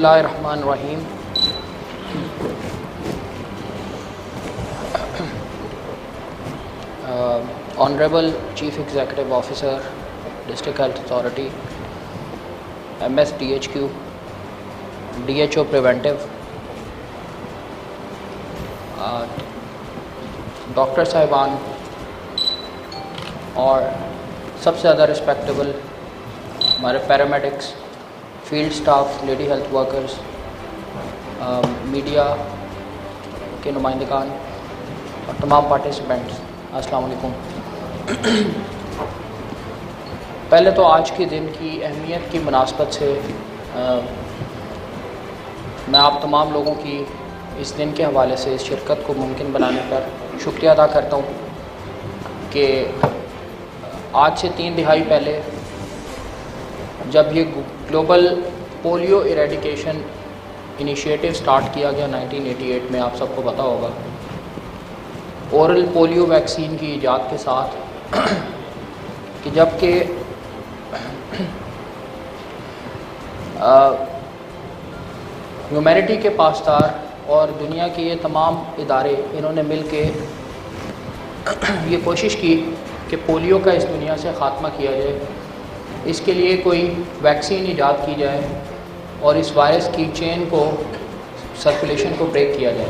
اللہ الرحمن الرحیم. Honorable Chief Executive Officer, District Health Authority, MS DHQ, DHO Preventive, doctor صاحبان اور سب سے زیادہ رسپیکٹیبل ہمارے paramedics, field staff, lady health workers, media کے نمائندگان اور تمام پارٹیسپینٹس، السلام علیکم. پہلے تو آج کے دن کی اہمیت کی مناسبت سے میں آپ تمام لوگوں کی اس دن کے حوالے سے اس شرکت کو ممکن بنانے پر شکریہ ادا کرتا ہوں کہ آج سے 3 دہائی پہلے جب یہ global polio eradication initiative start کیا گیا 1988 میں، آپ سب کو پتہ ہوگا، اورل پولیو ویکسین کی ایجاد کے ساتھ، کہ جب کہ ہیومینٹی کے پاسدار اور دنیا کے یہ تمام ادارے انہوں نے مل کے یہ کوشش کی کہ پولیو کا اس دنیا سے خاتمہ کیا جائے، اس کے لیے کوئی ویکسین ایجاد کی جائے اور اس وائرس کی چین کو، سرکولیشن کو بریک کیا جائے.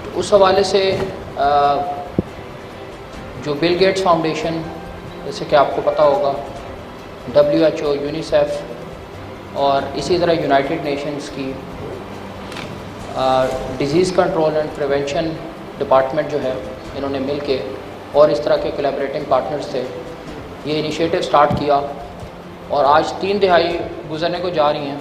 تو اس حوالے سے جو بل گیٹس فاؤنڈیشن، جیسے کہ آپ کو پتہ ہوگا، WHO، یونیسیف اور اسی طرح یونائٹڈ نیشنز کی disease control and prevention department جو ہے، انہوں نے مل کے اور اس طرح کے کولیبریٹنگ پارٹنرز تھے، یہ انیشیٹو سٹارٹ کیا اور آج 3 دہائی گزرنے کو جا رہی ہیں.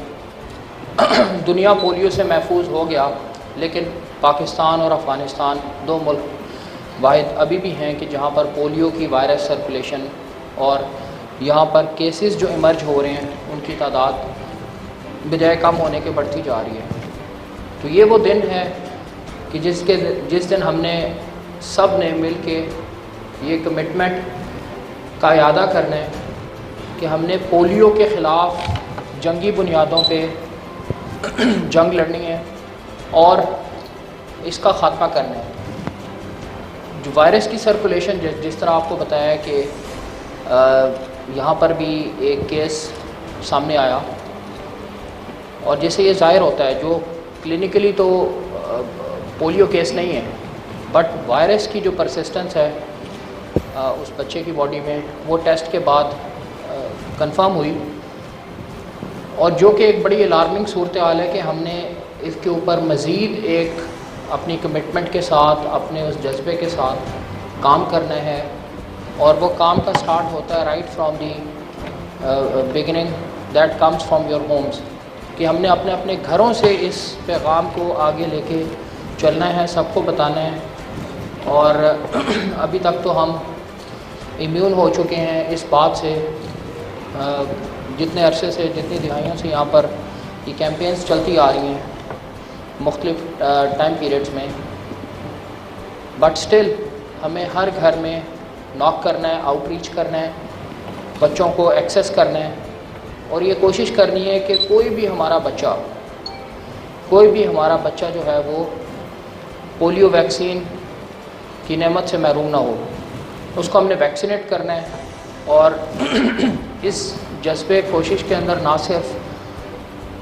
دنیا پولیو سے محفوظ ہو گیا، لیکن پاکستان اور افغانستان 2 ملک واحد ابھی بھی ہیں کہ جہاں پر پولیو کی وائرس سرکولیشن اور یہاں پر کیسز جو ایمرج ہو رہے ہیں ان کی تعداد بجائے کم ہونے کے بڑھتی جا رہی ہے. تو یہ وہ دن ہے کہ جس دن ہم نے سب نے مل کے یہ کمٹمنٹ کا اعادہ کرنا ہے کہ ہم نے پولیو کے خلاف جنگی بنیادوں پہ جنگ لڑنی ہے اور اس کا خاتمہ کرنا ہے. جو وائرس کی سرکولیشن، جس طرح آپ کو بتایا ہے کہ یہاں پر بھی ایک کیس سامنے آیا، اور جیسے یہ ظاہر ہوتا ہے جو کلینکلی تو پولیو کیس نہیں ہے، بٹ وائرس کی جو پرسسٹنس ہے اس بچے کی باڈی میں، وہ ٹیسٹ کے بعد کنفرم ہوئی، اور جو کہ ایک بڑی الارمنگ صورتحال ہے کہ ہم نے اس کے اوپر مزید ایک اپنی کمٹمنٹ کے ساتھ، اپنے اس جذبے کے ساتھ کام کرنا ہے. اور وہ کام کا سٹارٹ ہوتا ہے right from the beginning, that comes from your homes, کہ ہم نے اپنے اپنے گھروں سے اس پیغام کو آگے لے کے چلنا ہے، سب کو بتانا ہے. اور ابھی تک تو ہم امیون ہو چکے ہیں اس بات سے، جتنے عرصے سے، جتنی دہائیوں سے یہاں پر یہ کیمپینز چلتی آ رہی ہیں مختلف ٹائم پیریڈز میں، بٹ سٹل ہمیں ہر گھر میں ناک کرنا ہے، آؤٹ ریچ کرنا ہے، بچوں کو ایکسیس کرنا ہے، اور یہ کوشش کرنی ہے کہ کوئی بھی ہمارا بچہ جو ہے وہ پولیو ویکسین کی نعمت سے محروم نہ ہو. اس کو ہم نے ویکسینیٹ کرنا ہے. اور اس جذبے کوشش کے اندر نہ صرف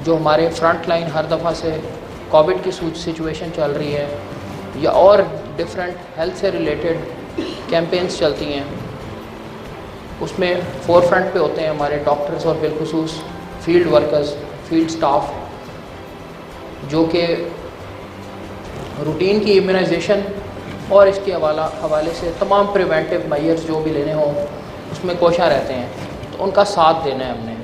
جو ہمارے فرنٹ لائن ہر دفعہ سے کووڈ کی سچویشن چل رہی ہے یا اور ڈفرینٹ ہیلتھ سے ریلیٹڈ کیمپینز چلتی ہیں، اس میں فور فرنٹ پہ ہوتے ہیں ہمارے ڈاکٹرز اور بالخصوص فیلڈ ورکرز، فیلڈ سٹاف، جو کہ روٹین کی امیونائزیشن اور اس کے حوالے سے تمام پریونٹیو میئرز جو بھی لینے ہوں اس میں کوشاں رہتے ہیں. تو ان کا ساتھ دینا ہے،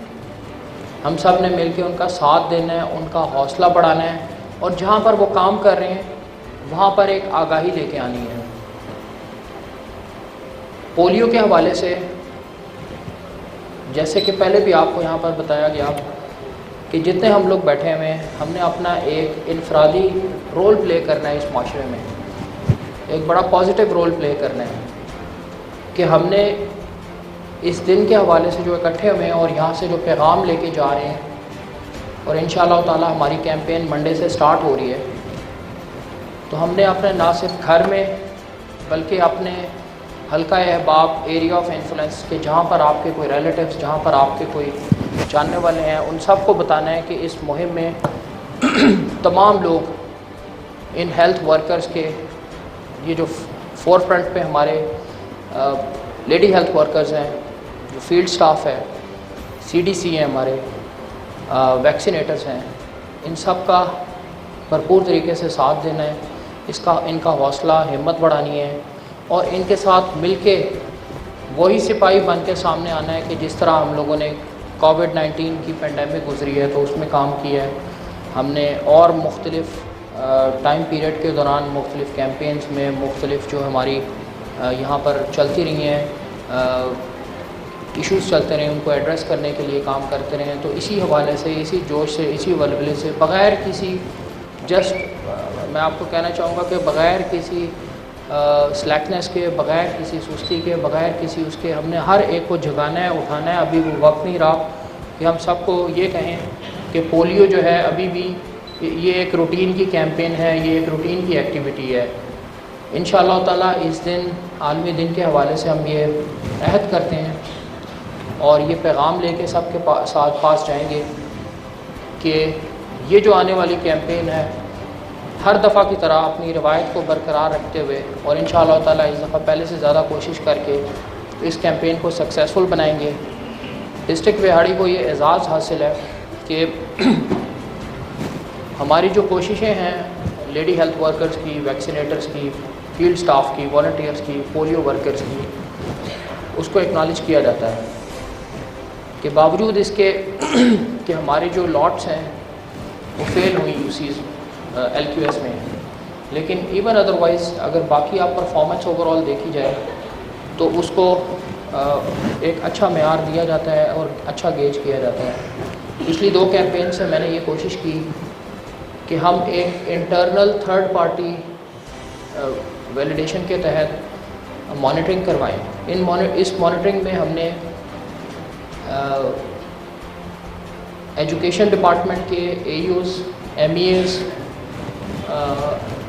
ہم سب نے مل کے ان کا ساتھ دینا ہے، ان کا حوصلہ بڑھانا ہے، اور جہاں پر وہ کام کر رہے ہیں وہاں پر ایک آگاہی لے کے آنی ہے. پولیو کے حوالے سے جیسے کہ پہلے بھی آپ کو یہاں پر بتایا گیا کہ جتنے ہم لوگ بیٹھے ہوئے ہیں، ہم نے اپنا ایک انفرادی رول پلے کرنا ہے اس معاشرے میں، ایک بڑا پازیٹیو رول پلے کرنا ہے کہ ہم نے اس دن کے حوالے سے جو اکٹھے ہوئے ہیں اور یہاں سے جو پیغام لے کے جا رہے ہیں اور انشاءاللہ تعالی ہماری کیمپین منڈے سے سٹارٹ ہو رہی ہے. تو ہم نے اپنے نہ صرف گھر میں بلکہ اپنے حلقہ احباب ایریا آف انفلوئنس کے جہاں پر آپ کے کوئی ریلیٹیوز، جہاں پر آپ کے کوئی جاننے والے ہیں، ان سب کو بتانا ہے کہ اس مہم میں تمام لوگ ان ہیلتھ ورکرز کے، یہ جو فور فرنٹ پہ ہمارے لیڈی ہیلتھ ورکرز ہیں، جو فیلڈ سٹاف ہے، CDC ہیں، ہمارے ویکسینیٹرز ہیں، ان سب کا بھرپور طریقے سے ساتھ دینا ہے. ان کا حوصلہ ہمت بڑھانی ہے اور ان کے ساتھ مل کے وہی سپاہی بن کے سامنے آنا ہے کہ جس طرح ہم لوگوں نے کووڈ-19 کی پینڈیمک گزری ہے تو اس میں کام کیا ہے. ہم نے اور مختلف ٹائم پیریڈ کے دوران مختلف کیمپینز میں مختلف جو ہماری یہاں پر چلتی رہی ہیں ایشوز چلتے رہے، ان کو ایڈریس کرنے کے لیے کام کرتے رہے. تو اسی حوالے سے، اسی جوش سے، اسی ولولے سے، بغیر کسی میں آپ کو کہنا چاہوں گا کہ بغیر کسی سلیکنیس کے، بغیر کسی سستی کے، بغیر کسی اس کے، ہم نے ہر ایک کو جگانا ہے، اٹھانا ہے. ابھی وہ وقت نہیں رہا کہ ہم سب کو یہ کہیں کہ پولیو جو ہے ابھی بھی یہ ایک روٹین کی کیمپین ہے، یہ ایک روٹین کی ایکٹیویٹی ہے. انشاءاللہ تعالیٰ اس دن عالمی دن کے حوالے سے ہم یہ عہد کرتے ہیں اور یہ پیغام لے کے سب کے ساتھ پاس جائیں گے کہ یہ جو آنے والی کیمپین ہے ہر دفعہ کی طرح اپنی روایت کو برقرار رکھتے ہوئے اور انشاءاللہ تعالیٰ اس دفعہ پہلے سے زیادہ کوشش کر کے اس کیمپین کو سکسیسفل بنائیں گے. ڈسٹرکٹ وہاڑی کو یہ اعزاز حاصل ہے کہ ہماری جو کوششیں ہیں لیڈی ہیلتھ ورکرز کی، ویکسینیٹرز کی، فیلڈ سٹاف کی، والنٹیئرز کی، پولیو ورکرز کی، اس کو ایکنالج کیا جاتا ہے کہ باوجود اس کے کہ ہماری جو لاٹس ہیں وہ فیل ہوئی UCs LQS میں، لیکن ایون ادروائز اگر باقی آپ پرفارمنس اوور آل دیکھی جائے تو اس کو ایک اچھا معیار دیا جاتا ہے اور اچھا گیج کیا جاتا ہے. پچھلی 2 کیمپین سے میں نے یہ کوشش کی کہ ہم ایک انٹرنل تھرڈ پارٹی ویلیڈیشن کے تحت مانیٹرنگ کروائیں. اس مانیٹرنگ میں ہم نے ایجوکیشن ڈپارٹمنٹ کے AEOs، MEAs،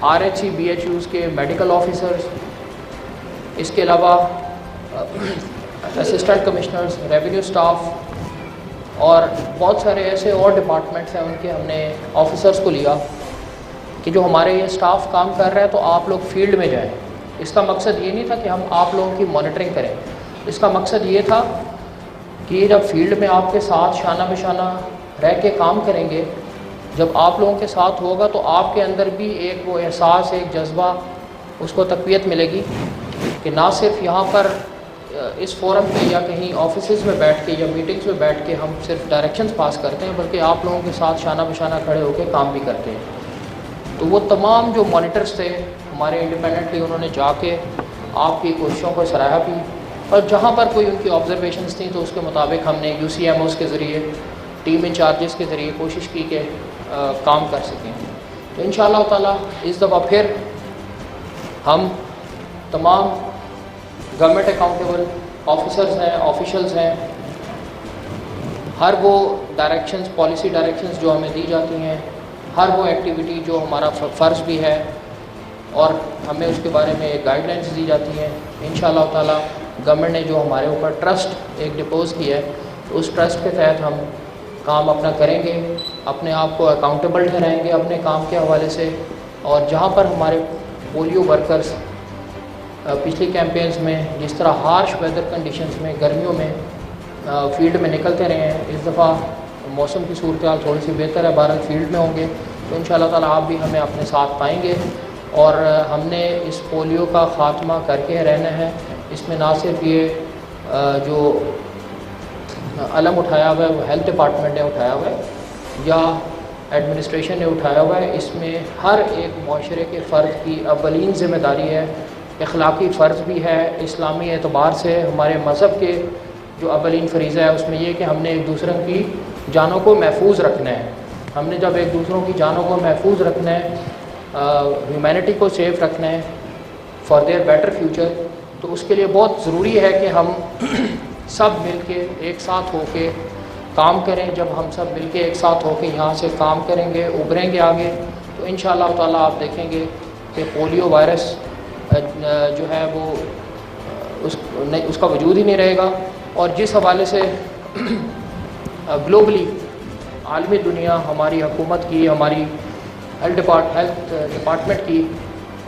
RHC BHUs کے میڈیکل آفیسرز، اس کے علاوہ اسسٹنٹ کمشنرز، ریونیو سٹاف اور بہت سارے ایسے اور ڈپارٹمنٹس ہیں، ان کے ہم نے آفیسرز کو لیا کہ جو ہمارے یہ سٹاف کام کر رہا ہے تو آپ لوگ فیلڈ میں جائیں. اس کا مقصد یہ نہیں تھا کہ ہم آپ لوگوں کی مانیٹرنگ کریں، اس کا مقصد یہ تھا کہ جب فیلڈ میں آپ کے ساتھ شانہ بشانہ رہ کے کام کریں گے، جب آپ لوگوں کے ساتھ ہوگا تو آپ کے اندر بھی ایک وہ احساس، ایک جذبہ، اس کو تقویت ملے گی کہ نہ صرف یہاں پر اس فورم پہ یا کہیں آفیسز میں بیٹھ کے یا میٹنگز میں بیٹھ کے ہم صرف ڈائریکشنز پاس کرتے ہیں، بلکہ آپ لوگوں کے ساتھ شانہ بشانہ کھڑے ہو کے کام بھی کرتے ہیں. تو وہ تمام جو مانیٹرز تھے ہمارے انڈیپینڈنٹلی، انہوں نے جا کے آپ کی کوششوں کو سراہا بھی، اور جہاں پر کوئی ان کی آبزرویشنز تھیں تو اس کے مطابق ہم نے UCMOs کے ذریعے، ٹیم انچارجز کے ذریعے کوشش کی کہ کام کر سکیں. تو انشاءاللہ تعالیٰ اس دفعہ پھر ہم تمام گورنمنٹ اکاؤنٹیبل آفیسرز ہیں، آفیشلز ہیں، ہر وہ ڈائریکشنز، پالیسی ڈائریکشنز جو ہمیں دی جاتی ہیں، ہر وہ ایکٹیویٹی جو ہمارا فرض بھی ہے اور ہمیں اس کے بارے میں ایک گائیڈ لائنس دی جاتی ہیں، انشاءاللہ تعالیٰ گورنمنٹ نے جو ہمارے اوپر ٹرسٹ ایک ڈپوز کیا ہے، اس ٹرسٹ کے تحت ہم کام اپنا کریں گے، اپنے آپ کو اکاؤنٹیبل ٹھہرائیں گے اپنے کام کے حوالے سے. اور جہاں پر ہمارے پولیو ورکرز پچھلی کیمپینز میں جس طرح ہارش ویدر کنڈیشنز میں، گرمیوں میں فیلڈ میں نکلتے رہے ہیں، اس دفعہ موسم کی صورتحال تھوڑی سی بہتر ہے، بہرحال فیلڈ میں ہوں گے تو انشاءاللہ تعالیٰ آپ بھی ہمیں اپنے ساتھ پائیں گے. اور ہم نے اس پولیو کا خاتمہ کر کے رہنا ہے. اس میں نہ صرف یہ جو علم اٹھایا ہوا ہے وہ ہیلتھ ڈپارٹمنٹ نے اٹھایا ہوا ہے یا ایڈمنسٹریشن نے اٹھایا ہوا ہے، اس میں ہر ایک معاشرے کے فرد کی اولین ذمہ داری ہے، اخلاقی فرض بھی ہے. اسلامی اعتبار سے ہمارے مذہب کے جو اولین فریضہ ہے اس میں یہ کہ ہم نے ایک دوسرے کی جانوں کو محفوظ رکھنا ہے. ہم نے جب ایک دوسروں کی جانوں کو محفوظ رکھنا ہے، ہیومینٹی کو سیف رکھنا ہے فار دیئر بیٹر فیوچر، تو اس کے لیے بہت ضروری ہے کہ ہم سب مل کے ایک ساتھ ہو کے کام کریں. جب ہم سب مل کے ایک ساتھ ہو کے یہاں سے کام کریں گے, ابھریں گے آگے, تو انشاءاللہ تعالیٰ آپ دیکھیں گے کہ پولیو وائرس جو ہے وہ اس کا وجود ہی نہیں رہے گا. اور جس حوالے سے گلوبلی عالمی دنیا ہماری حکومت کی, ہماری ہیلتھ ڈپارٹمنٹ کی,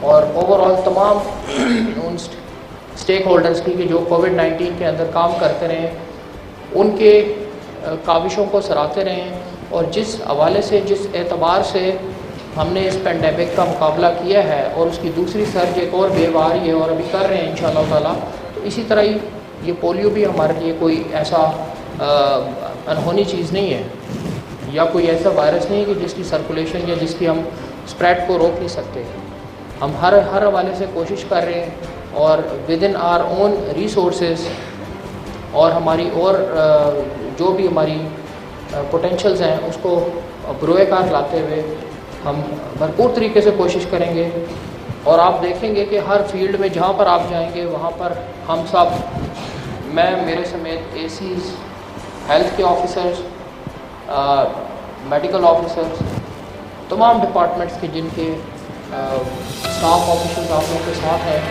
اور اوور آل تمام ان اسٹیک ہولڈرز کی کہ جو کووڈ-19 کے اندر کام کرتے رہیں, ان کے کاوشوں کو سراہتے رہیں. اور جس حوالے سے, جس اعتبار سے ہم نے اس پینڈیمک کا مقابلہ کیا ہے, اور اس کی دوسری سرج ایک اور ویو آ رہی ہے اور ابھی کر رہے ہیں انشاءاللہ تعالیٰ, تو اسی طرح ہی یہ پولیو بھی ہمارے لیے کوئی ایسا انہونی چیز نہیں ہے, یا کوئی ایسا وائرس نہیں ہے کہ جس کی سرکولیشن یا جس کی ہم اسپریڈ کو روک نہیں سکتے. ہم ہر حوالے سے کوشش کر رہے ہیں, اور with in our own resources اور ہماری اور جو بھی ہماری پوٹینشلز ہیں اس کو بروئے کار لاتے ہوئے ہم بھرپور طریقے سے کوشش کریں گے. اور آپ دیکھیں گے کہ ہر فیلڈ میں جہاں پر آپ جائیں گے وہاں پر ہم سب, میں میرے سمیت اے سیز, ہیلتھ کے آفیسرز, میڈیکل آفیسرز, تمام ڈپارٹمنٹس کے جن کے اسٹاف آفیسرز آپ لوگوں کے ساتھ ہیں,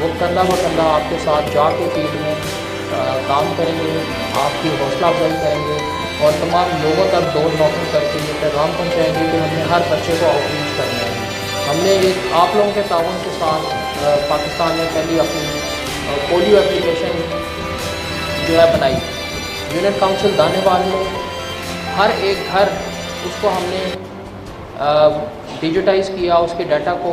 وہ کندھا بہ کندھا آپ کے ساتھ جا کے فیلڈ میں کام کریں گے, آپ کی حوصلہ افزائی کریں گے, اور تمام لوگوں تک ڈور ناکنگ کر کے یہ پیغام پہنچائیں گے کہ ہم نے ہر بچے کو آؤٹ ریچ کرنا ہے. ہم نے ایک آپ لوگوں کے تعاون کے ساتھ پاکستان میں پہلی اپنی پولیو اپلیکیشن جو ہے بنائی. یونین کاؤنسل دانیوال میں ہر ایک گھر اس کو ہم نے ڈیجیٹائز کیا, اس کے ڈیٹا کو,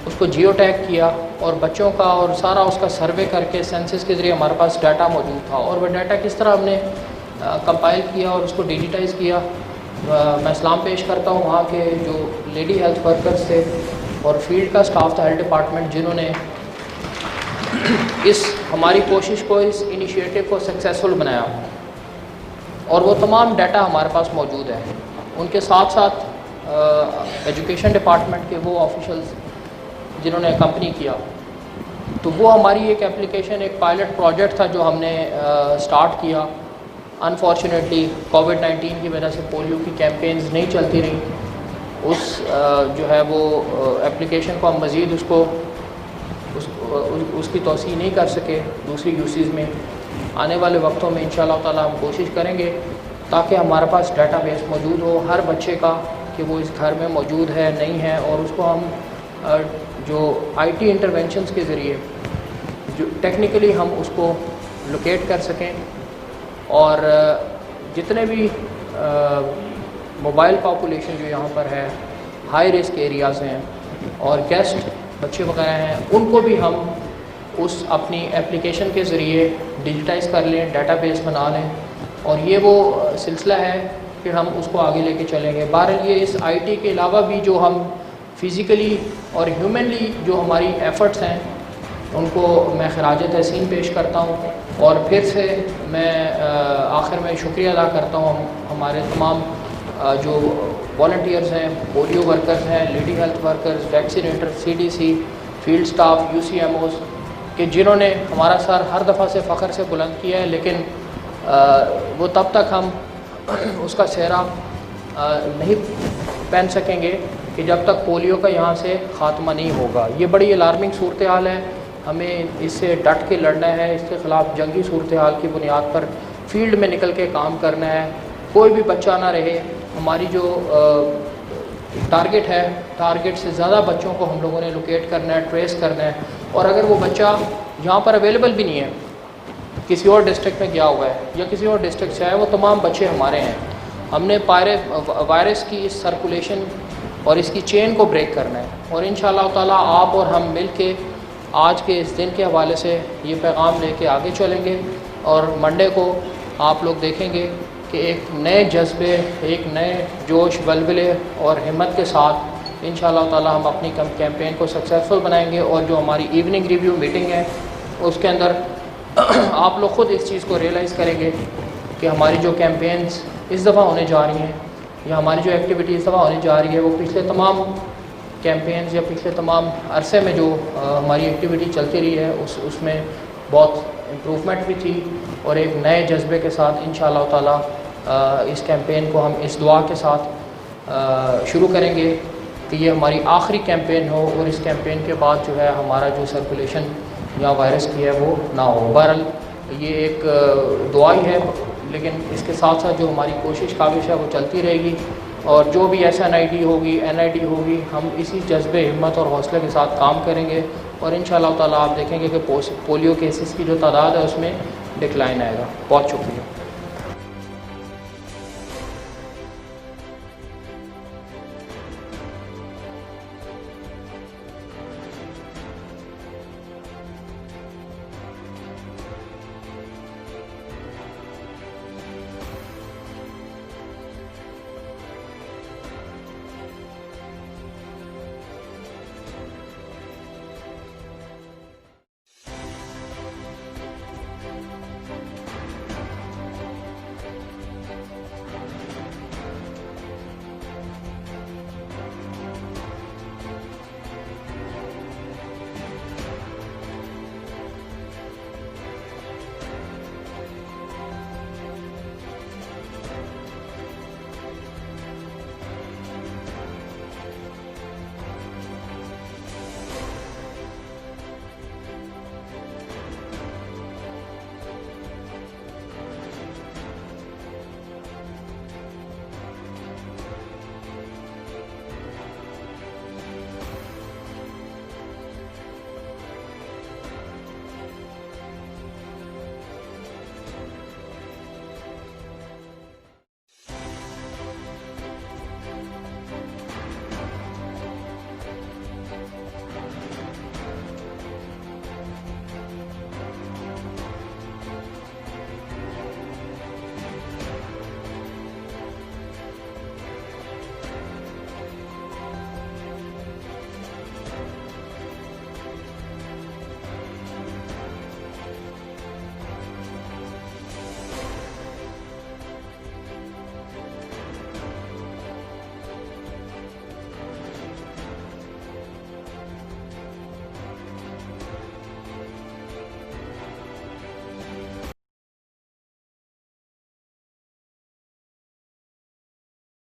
اس کو جیو ٹیگ کیا, اور بچوں کا اور سارا اس کا سروے کر کے سینسس کے ذریعے ہمارے پاس ڈیٹا موجود تھا. اور وہ ڈیٹا کس طرح ہم نے کمپائل کیا اور اس کو ڈیجیٹائز کیا, میں سلام پیش کرتا ہوں وہاں کے جو لیڈی ہیلتھ ورکرز تھے اور فیلڈ کا سٹاف تھا ہیلتھ ڈپارٹمنٹ, جنہوں نے اس ہماری کوشش کو, اس انیشیٹو کو سکسیزفل بنایا. اور وہ تمام ڈیٹا ہمارے پاس موجود ہے. ان کے ساتھ ساتھ ایجوکیشن ڈپارٹمنٹ کے وہ آفیشلز جنہوں نے اکمپنی کیا, تو وہ ہماری ایک ایپلیکیشن, ایک پائلٹ پروجیکٹ تھا جو ہم نے سٹارٹ کیا. انفارچونیٹلی کووڈ-19 کی وجہ سے پولیو کی کیمپینز نہیں چلتی رہیں. اس جو ہے وہ ایپلیکیشن کو ہم مزید اس کی توسیع نہیں کر سکے دوسری یوسیز میں. آنے والے وقتوں میں انشاءاللہ تعالیٰ ہم کوشش کریں گے تاکہ ہمارے پاس ڈیٹا بیس موجود ہو ہر بچے کا کہ وہ اس گھر میں موجود ہے نہیں ہے, اور اس کو ہم جو آئی ٹی انٹرونشنز کے ذریعے جو ٹیکنیکلی ہم اس کو لوکیٹ کر سکیں. اور جتنے بھی موبائل پاپولیشن جو یہاں پر ہے, ہائی رسک ایریاز ہیں اور گیسٹ بچے وغیرہ ہیں, ان کو بھی ہم اس اپنی ایپلیکیشن کے ذریعے ڈیجیٹائز کر لیں, ڈیٹا بیس بنا لیں. اور یہ وہ سلسلہ ہے کہ ہم اس کو آگے لے کے چلیں گے. بہرحال یہ اس آئی ٹی کے علاوہ بھی جو ہم فزیکلی اور ہیومنلی جو ہماری ایفرٹس ہیں ان کو میں خراج تحسین پیش کرتا ہوں. اور پھر سے میں آخر میں شکریہ ادا کرتا ہوں ہمارے تمام جو والنٹیئرز ہیں, پولیو ورکرز ہیں, lady health workers, vaccinator, C D C, field staff, U C M Os, کہ جنہوں نے ہمارا سر ہر دفعہ سے فخر سے بلند کیا ہے. لیکن وہ تب تک ہم اس کا سہرا نہیں پہن سکیں گے کہ جب تک پولیو کا یہاں سے خاتمہ نہیں ہوگا. یہ بڑی الارمنگ صورتحال ہے, ہمیں اس سے ڈٹ کے لڑنا ہے, اس کے خلاف جنگی صورتحال کی بنیاد پر فیلڈ میں نکل کے کام کرنا ہے. کوئی بھی بچہ نہ رہے. ہماری جو ٹارگٹ ہے, ٹارگٹ سے زیادہ بچوں کو ہم لوگوں نے لوکیٹ کرنا ہے, ٹریس کرنا ہے. اور اگر وہ بچہ یہاں پر اویلیبل بھی نہیں ہے, کسی اور ڈسٹرکٹ میں گیا ہوا ہے یا کسی اور ڈسٹرکٹ سے آیا, وہ تمام بچے ہمارے ہیں. ہم نے وائرس کی اس سرکولیشن اور اس کی چین کو بریک کرنا ہے. اور انشاءاللہ تعالیٰ آپ اور ہم مل کے آج کے اس دن کے حوالے سے یہ پیغام لے کے آگے چلیں گے. اور منڈے کو آپ لوگ دیکھیں گے کہ ایک نئے جذبے, ایک نئے جوش, ولولے اور ہمت کے ساتھ انشاءاللہ تعالیٰ ہم اپنی کیمپین کو سکسیزفل بنائیں گے. اور جو ہماری ایوننگ ریویو میٹنگ ہے اس کے اندر آپ لوگ خود اس چیز کو ریئلائز کریں گے کہ ہماری جو کیمپینز اس دفعہ ہونے جا رہی ہیں یا ہماری جو ایکٹیویٹی اس دفعہ ہونے جا رہی ہے وہ پچھلے تمام کیمپینز یا پچھلے تمام عرصے میں جو ہماری ایکٹیویٹی چلتی رہی ہے اس میں بہت امپروومنٹ بھی تھی. اور ایک نئے جذبے کے ساتھ انشاءاللہ تعالیٰ اس کیمپین کو ہم اس دعا کے ساتھ شروع کریں گے کہ یہ ہماری آخری کیمپین ہو اور اس کیمپین کے بعد جو ہے ہمارا جو سرکولیشن یا وائرس کی ہے وہ نہ ہو۔ بہرحال یہ ایک دعا ہی ہے، لیکن اس کے ساتھ ساتھ جو ہماری کوشش کاوش ہے وہ چلتی رہے گی، اور جو بھی SNID ہوگی NID ہوگی ہم اسی جذبے ہمت اور حوصلے کے ساتھ کام کریں گے، اور انشاءاللہ تعالیٰ آپ دیکھیں گے کہ پولیو کیسز کی جو تعداد ہے اس میں ڈکلائن آئے گا۔ بہت شکریہ۔